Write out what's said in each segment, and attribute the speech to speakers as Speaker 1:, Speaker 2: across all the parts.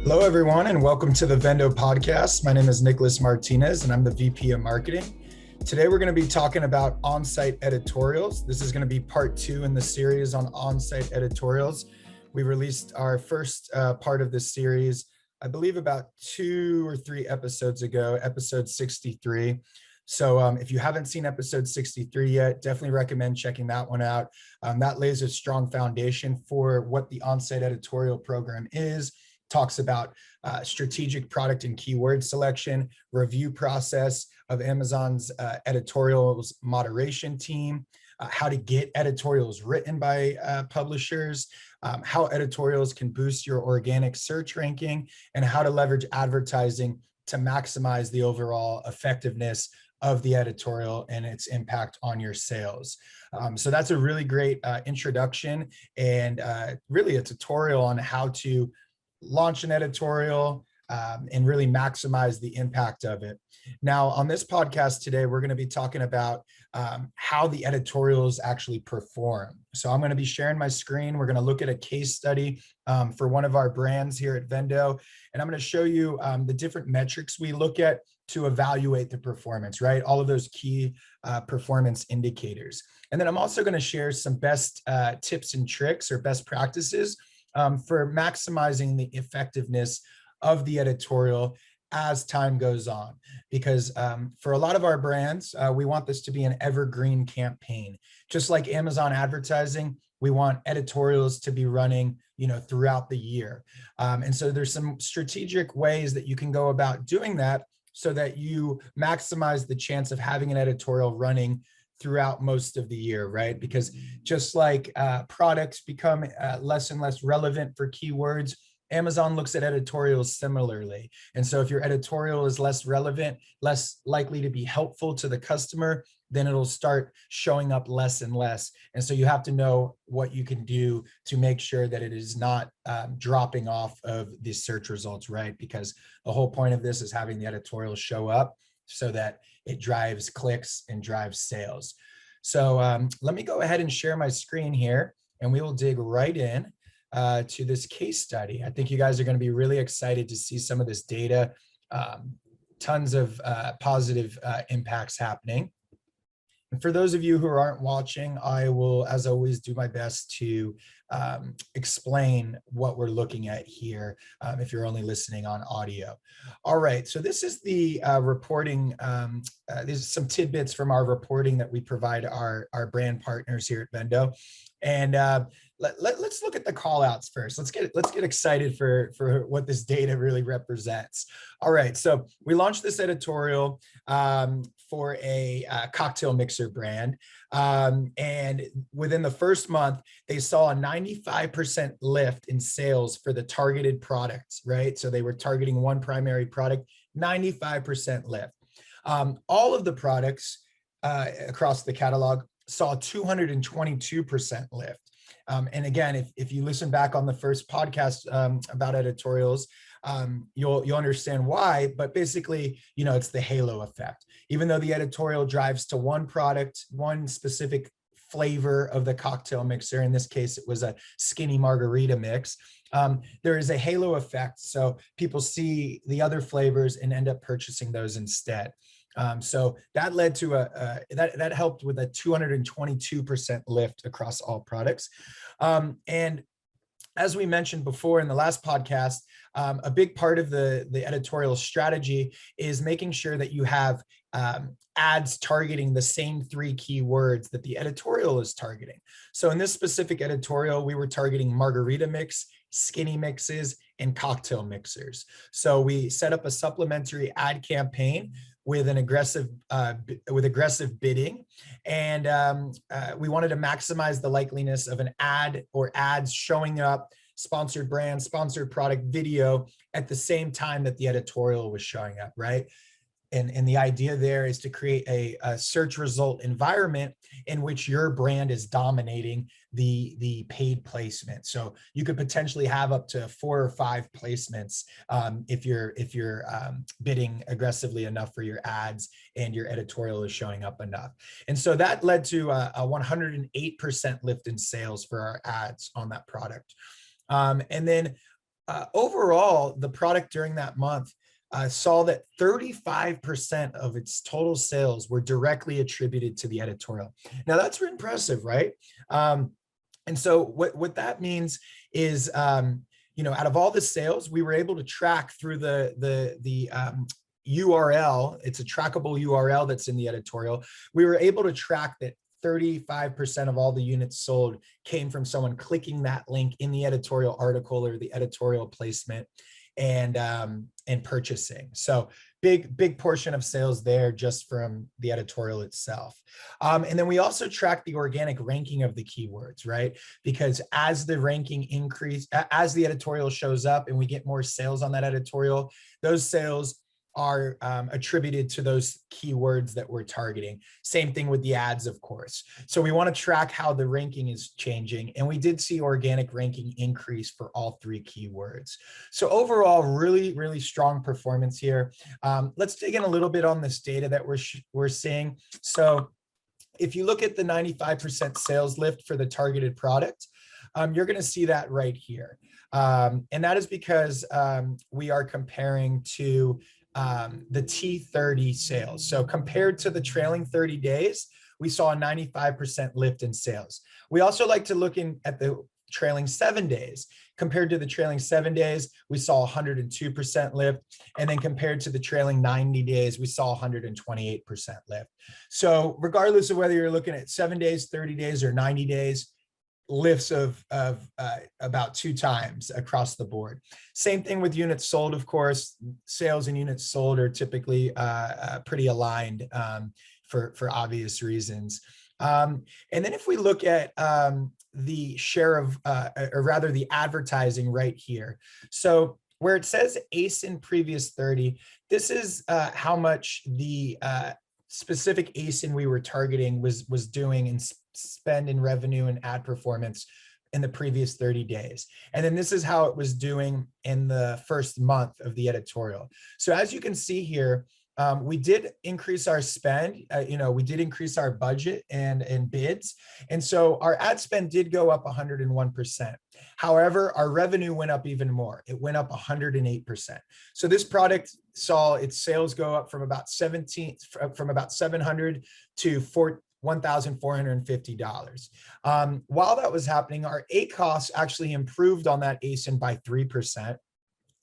Speaker 1: Hello, everyone, and welcome to the Vendo podcast. My name is Nicolas Martinez, and I'm the VP of Marketing. Today, we're going to be talking about Onsite Editorials. This is going to be part 2 in the series on Onsite Editorials. We released our first part of this series, I believe about 2 or 3 episodes ago, episode 63. So if you haven't seen episode 63 yet, definitely recommend checking that one out. That lays a strong foundation for what the Onsite Editorial program is. Talks about strategic product and keyword selection, review process of Amazon's editorials moderation team, how to get editorials written by publishers, how editorials can boost your organic search ranking, and how to leverage advertising to maximize the overall effectiveness of the editorial and its impact on your sales. So that's a really great introduction and really a tutorial on how to launch an editorial and really maximize the impact of it. Now, on this podcast today, we're going to be talking about how the editorials actually perform. So I'm going to be sharing my screen. We're going to look at a case study for one of our brands here at Vendo, and I'm going to show you the different metrics we look at to evaluate the performance, right? All of those key performance indicators. And then I'm also going to share some best tips and tricks or best practices for maximizing the effectiveness of the editorial as time goes on. Because for a lot of our brands, we want this to be an evergreen campaign. Just like Amazon advertising, we want editorials to be running, throughout the year. And so there's some strategic ways that you can go about doing that so that you maximize the chance of having an editorial running throughout most of the year, right? Because just like products become less and less relevant for keywords, Amazon looks at editorials similarly. And so if your editorial is less relevant, less likely to be helpful to the customer, then it'll start showing up less and less. And so you have to know what you can do to make sure that it is not dropping off of the search results, right? Because the whole point of this is having the editorial show up so that it drives clicks and drives sales. So let me go ahead and share my screen here, and we will dig right in to this case study. I think you guys are going to be really excited to see some of this data, tons of positive impacts happening. And for those of you who aren't watching, I will, as always, do my best to explain what we're looking at here if you're only listening on audio. All right, so this is the reporting. These are some tidbits from our reporting that we provide our brand partners here at Vendo. And let's look at the call outs first. Let's get excited for what this data really represents. All right, so we launched this editorial for a cocktail mixer brand. And within the first month, they saw a 95% lift in sales for the targeted products, right? So they were targeting one primary product, 95% lift. All of the products across the catalog saw 222% lift. And again, if you listen back on the first podcast about editorials, you'll understand why, but basically, it's the halo effect. Even though the editorial drives to one product, one specific flavor of the cocktail mixer, in this case, it was a skinny margarita mix, there is a halo effect. So people see the other flavors and end up purchasing those instead. So that led to that helped with a 222% lift across all products. And as we mentioned before in the last podcast, a big part of the editorial strategy is making sure that you have ads targeting the same 3 keywords that the editorial is targeting. So in this specific editorial, we were targeting margarita mix, skinny mixes, and cocktail mixers. So we set up a supplementary ad campaign with an aggressive bidding, and we wanted to maximize the likeliness of an ad or ads showing up, sponsored brand, sponsored product video at the same time that the editorial was showing up, right? And the idea there is to create a search result environment in which your brand is dominating the paid placement. So you could potentially have up to 4 or 5 placements if you're bidding aggressively enough for your ads and your editorial is showing up enough. And so that led to a 108% lift in sales for our ads on that product. And then Overall, the product during that month saw that 35% of its total sales were directly attributed to the editorial. Now that's impressive, right? And so what that means is, out of all the sales, we were able to track through the URL. It's a trackable URL that's in the editorial. We were able to track that 35% of all the units sold came from someone clicking that link in the editorial article or the editorial placement and purchasing. So big portion of sales there just from the editorial itself. And then we also track the organic ranking of the keywords, right? Because as the ranking increase, as the editorial shows up and we get more sales on that editorial, those sales are attributed to those keywords that we're targeting. Same thing with the ads, of course. So we want to track how the ranking is changing. And we did see organic ranking increase for all 3 keywords. So overall, really strong performance here. Let's dig in a little bit on this data that we're seeing. So if you look at the 95% sales lift for the targeted product, you're going to see that right here. And that is because we are comparing to the T30 sales. So compared to the trailing 30 days, we saw a 95% lift in sales. We also like to look at the trailing 7 days. Compared to the trailing 7 days, we saw 102% lift. And then compared to the trailing 90 days, we saw 128% lift. So regardless of whether you're looking at 7 days, 30 days, or 90 days, lifts of about 2 times across the board. Same thing with units sold, of course. Sales and units sold are typically pretty aligned for obvious reasons. And then if we look at the share of, or rather the advertising right here. So where it says ASIN previous 30, this is how much the specific ASIN we were targeting was doing in spend in revenue and ad performance in the previous 30 days. And then this is how it was doing in the first month of the editorial. So as you can see here, we did increase our spend, we did increase our budget and bids. And so our ad spend did go up 101%. However, our revenue went up even more. It went up 108%. So this product saw its sales go up from about $700 to $1,450. While that was happening, our ACoS actually improved on that ASIN by 3%.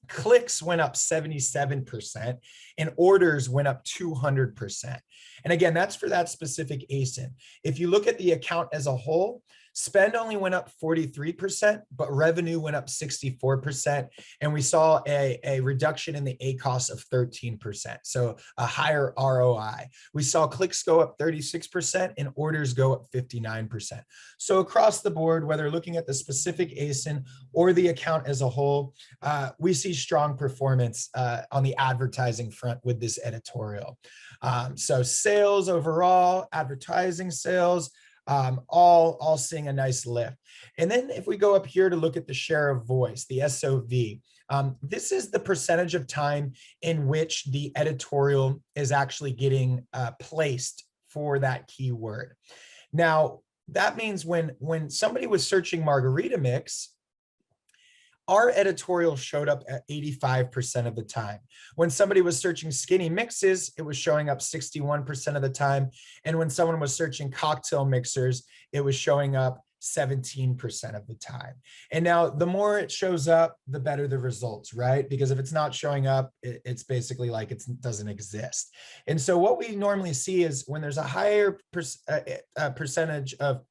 Speaker 1: Clicks went up 77% and orders went up 200%. And again, that's for that specific ASIN. If you look at the account as a whole, spend only went up 43%, but revenue went up 64%. And we saw a reduction in the ACoS of 13%. So a higher ROI. We saw clicks go up 36% and orders go up 59%. So across the board, whether looking at the specific ASIN or the account as a whole, we see strong performance on the advertising front with this editorial. So sales overall, advertising sales, all seeing a nice lift. And then if we go up here to look at the share of voice, the SOV, this is the percentage of time in which the editorial is actually getting placed for that keyword. Now, that means when somebody was searching margarita mix, our editorial showed up at 85% of the time. When somebody was searching skinny mixes, it was showing up 61% of the time. And when someone was searching cocktail mixers, it was showing up 17% of the time. And now the more it shows up, the better the results, right? Because if it's not showing up, it's basically like it doesn't exist. And so what we normally see is when there's a higher percentage of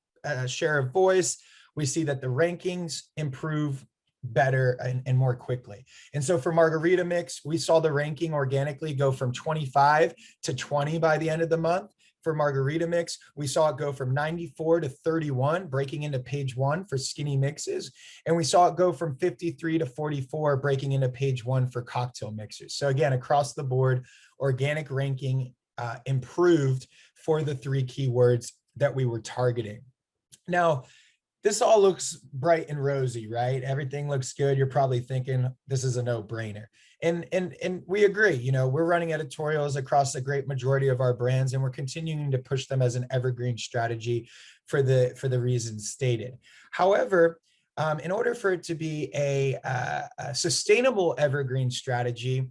Speaker 1: share of voice, we see that the rankings improve better and more quickly. And so for margarita mix, we saw the ranking organically go from 25 to 20 by the end of the month. For margarita mix, we saw it go from 94 to 31, breaking into page 1 for skinny mixes. And we saw it go from 53 to 44, breaking into page 1 for cocktail mixers. So again, across the board, organic ranking improved for the 3 keywords that we were targeting. Now, this all looks bright and rosy, right? Everything looks good. You're probably thinking this is a no-brainer. And we agree, we're running editorials across a great majority of our brands, and we're continuing to push them as an evergreen strategy for the reasons stated. However, in order for it to be a sustainable evergreen strategy,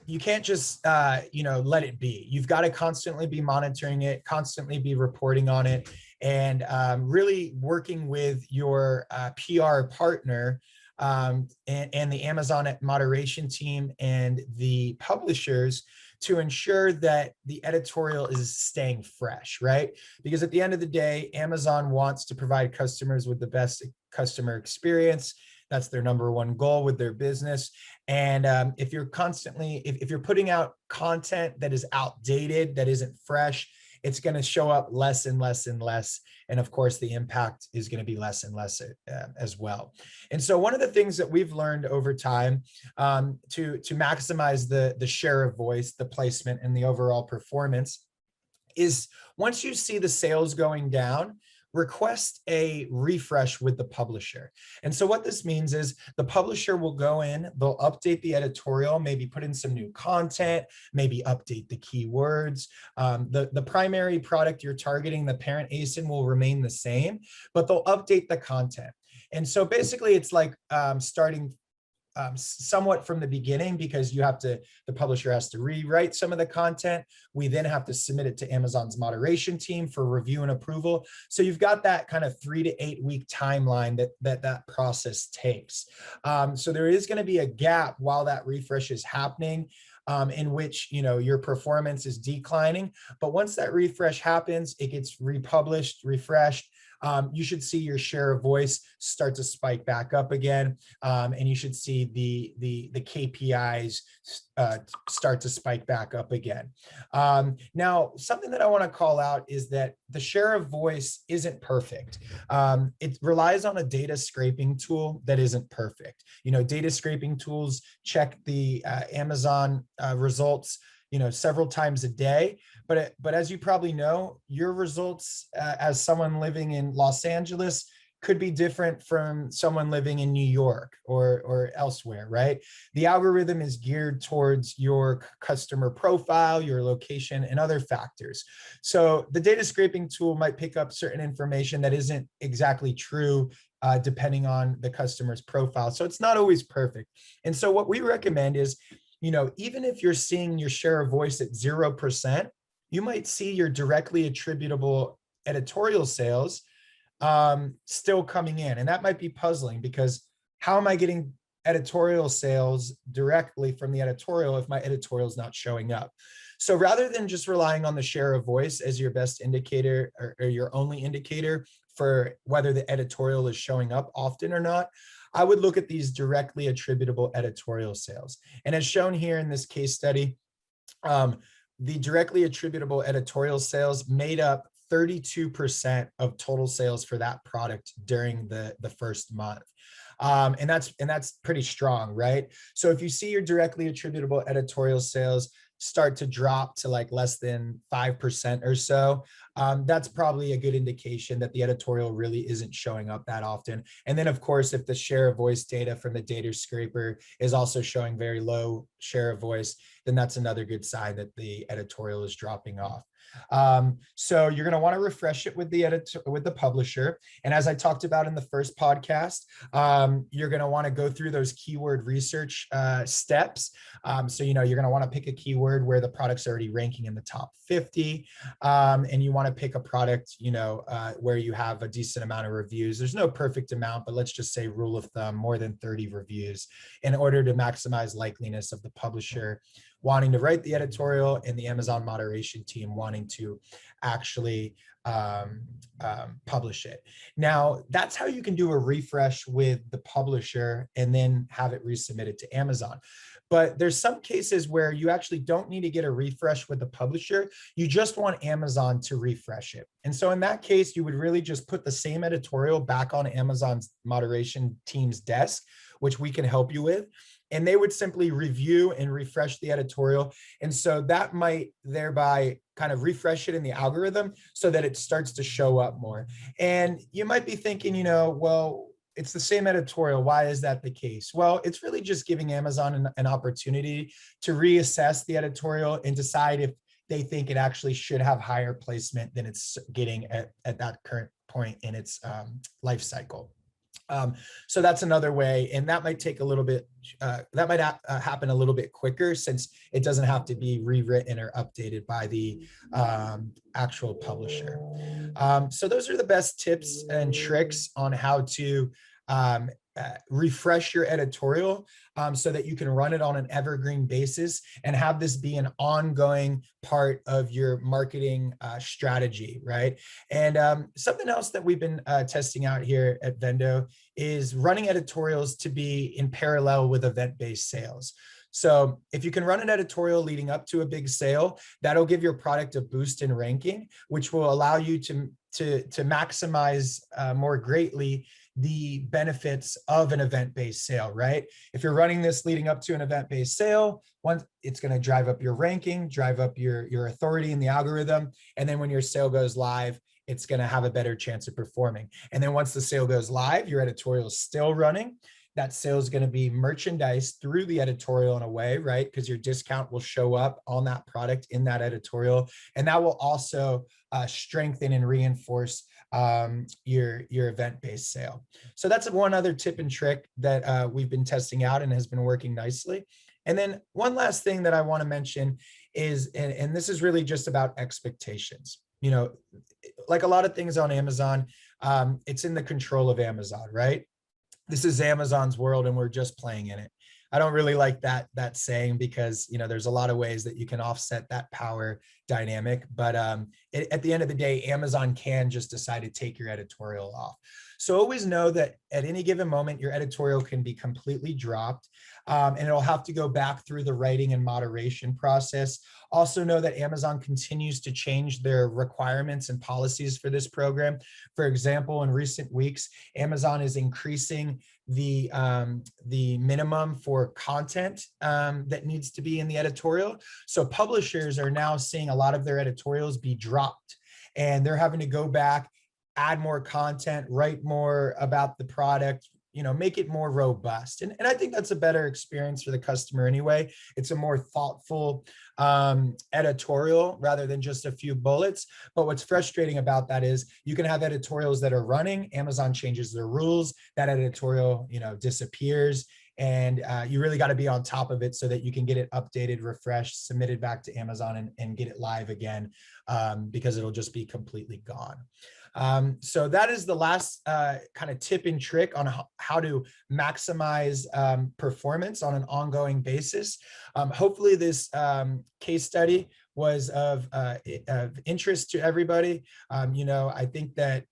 Speaker 1: you can't just let it be. You've got to constantly be monitoring it, constantly be reporting on it, and really working with your PR partner and the Amazon moderation team and the publishers to ensure that the editorial is staying fresh, right? Because at the end of the day, Amazon wants to provide customers with the best customer experience. That's their number one goal with their business. And if you're constantly, if you're putting out content that is outdated, that isn't fresh, it's going to show up less and less and less. And of course, the impact is going to be less and less as well. And so one of the things that we've learned over time to maximize the share of voice, the placement, and the overall performance is once you see the sales going down, request a refresh with the publisher. And so what this means is the publisher will go in, they'll update the editorial, maybe put in some new content, maybe update the keywords. The primary product you're targeting, the parent ASIN, will remain the same, but they'll update the content. And so basically it's like starting somewhat from the beginning, because the publisher has to rewrite some of the content. We then have to submit it to Amazon's moderation team for review and approval. So you've got that kind of 3 to 8 week timeline that process takes. So there is going to be a gap while that refresh is happening, in which your performance is declining. But once that refresh happens, it gets republished, refreshed. You should see your share of voice start to spike back up again, and you should see the KPIs start to spike back up again. Now, something that I want to call out is that the share of voice isn't perfect. It relies on a data scraping tool that isn't perfect. Data scraping tools check the Amazon results several times a day. But as you probably know, your results as someone living in Los Angeles could be different from someone living in New York or elsewhere, right? The algorithm is geared towards your customer profile, your location, and other factors. So the data scraping tool might pick up certain information that isn't exactly true depending on the customer's profile. So it's not always perfect. And so what we recommend is, even if you're seeing your share of voice at 0%, you might see your directly attributable editorial sales still coming in. And that might be puzzling, because how am I getting editorial sales directly from the editorial if my editorial is not showing up? So rather than just relying on the share of voice as your best indicator or your only indicator for whether the editorial is showing up often or not, I would look at these directly attributable editorial sales. And as shown here in this case study, the directly attributable editorial sales made up 32% of total sales for that product during the first month. And that's pretty strong, right? So if you see your directly attributable editorial sales start to drop to like less than 5% or so, that's probably a good indication that the editorial really isn't showing up that often. And then of course, if the share of voice data from the data scraper is also showing very low share of voice, then that's another good sign that the editorial is dropping off. So you're going to want to refresh it with the publisher. And as I talked about in the first podcast, you're going to want to go through those keyword research steps. So, you're going to want to pick a keyword where the product's already ranking in the top 50. And you want to pick a product, where you have a decent amount of reviews. There's no perfect amount, but let's just say rule of thumb, more than 30 reviews, in order to maximize likeliness of the publisher wanting to write the editorial and the Amazon moderation team wanting to actually publish it. Now, that's how you can do a refresh with the publisher and then have it resubmitted to Amazon. But there's some cases where you actually don't need to get a refresh with the publisher. You just want Amazon to refresh it. And so in that case, you would really just put the same editorial back on Amazon's moderation team's desk, which we can help you with. And they would simply review and refresh the editorial. And so that might thereby kind of refresh it in the algorithm so that it starts to show up more. And you might be thinking, well, it's the same editorial. Why is that the case? Well, it's really just giving Amazon an opportunity to reassess the editorial and decide if they think it actually should have higher placement than it's getting at that current point in its life cycle. So that's another way, and that might take a little bit, that might happen a little bit quicker since it doesn't have to be rewritten or updated by the actual publisher. So those are the best tips and tricks on how to refresh your editorial so that you can run it on an evergreen basis and have this be an ongoing part of your marketing strategy, right? And something else that we've been testing out here at Vendo is running editorials to be in parallel with event-based sales. So if you can run an editorial leading up to a big sale, that'll give your product a boost in ranking, which will allow you to maximize more greatly the benefits of an event-based sale, right? If you're running this leading up to an event-based sale, one, it's going to drive up your ranking, drive up your authority in the algorithm. And then when your sale goes live, it's going to have a better chance of performing. And then once the sale goes live, your editorial is still running. That sale is going to be merchandised through the editorial in a way, right? Because your discount will show up on that product in that editorial. And that will also strengthen and reinforce your event-based sale. So that's one other tip and trick that we've been testing out and has been working nicely. And then one last thing that I want to mention is, and this is really just about expectations. You know, like a lot of things on Amazon, it's in the control of Amazon, right? This is Amazon's world and we're just playing in it. I don't really like that saying because, you know, there's a lot of ways that you can offset that power dynamic, but at the end of the day, Amazon can just decide to take your editorial off. So always know that at any given moment, your editorial can be completely dropped and it'll have to go back through the writing and moderation process. Also know that Amazon continues to change their requirements and policies for this program. For example, in recent weeks, Amazon is increasing the minimum for content that needs to be in the editorial. So publishers are now seeing a lot of their editorials be dropped and they're having to go back, add more content, write more about the product, you know, make it more robust. And I think that's a better experience for the customer anyway. It's a more thoughtful editorial rather than just a few bullets. But what's frustrating about that is you can have editorials that are running, Amazon changes their rules, that editorial, you know, disappears. And you really got to be on top of it so that you can get it updated, refreshed, submitted back to Amazon and get it live again because it'll just be completely gone. So that is the last kind of tip and trick on how to maximize performance on an ongoing basis. Hopefully this case study was of interest to everybody. You know, I think that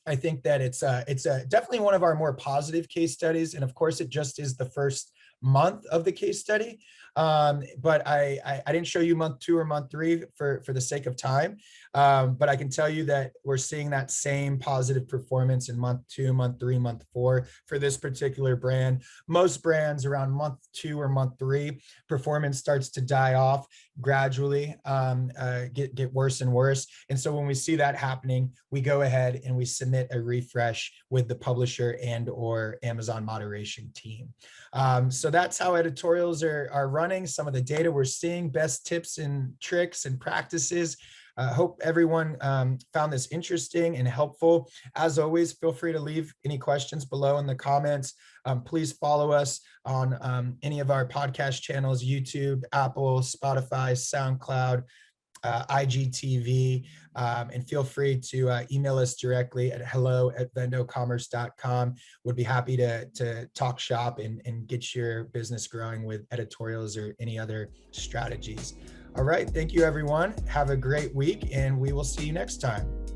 Speaker 1: it's definitely one of our more positive case studies. And of course, it just is the first month of the case study. But I didn't show you month 2 or month 3 for the sake of time. But I can tell you that we're seeing that same positive performance in month 2, month 3, month 4 for this particular brand. Most brands around month 2 or month 3, performance starts to die off gradually, get worse and worse. And so when we see that happening, we go ahead and we submit a refresh with the publisher and or Amazon moderation team. So that's how editorials are running. Some of the data we're seeing, best tips and tricks and practices. Hope everyone found this interesting and helpful. As always, feel free to leave any questions below in the comments. Please follow us on any of our podcast channels, YouTube, Apple, Spotify, SoundCloud, IGTV, and feel free to email us directly at hello@vendocommerce.com. Would be happy to talk shop and get your business growing with editorials or any other strategies. All right, thank you everyone. Have a great week and we will see you next time.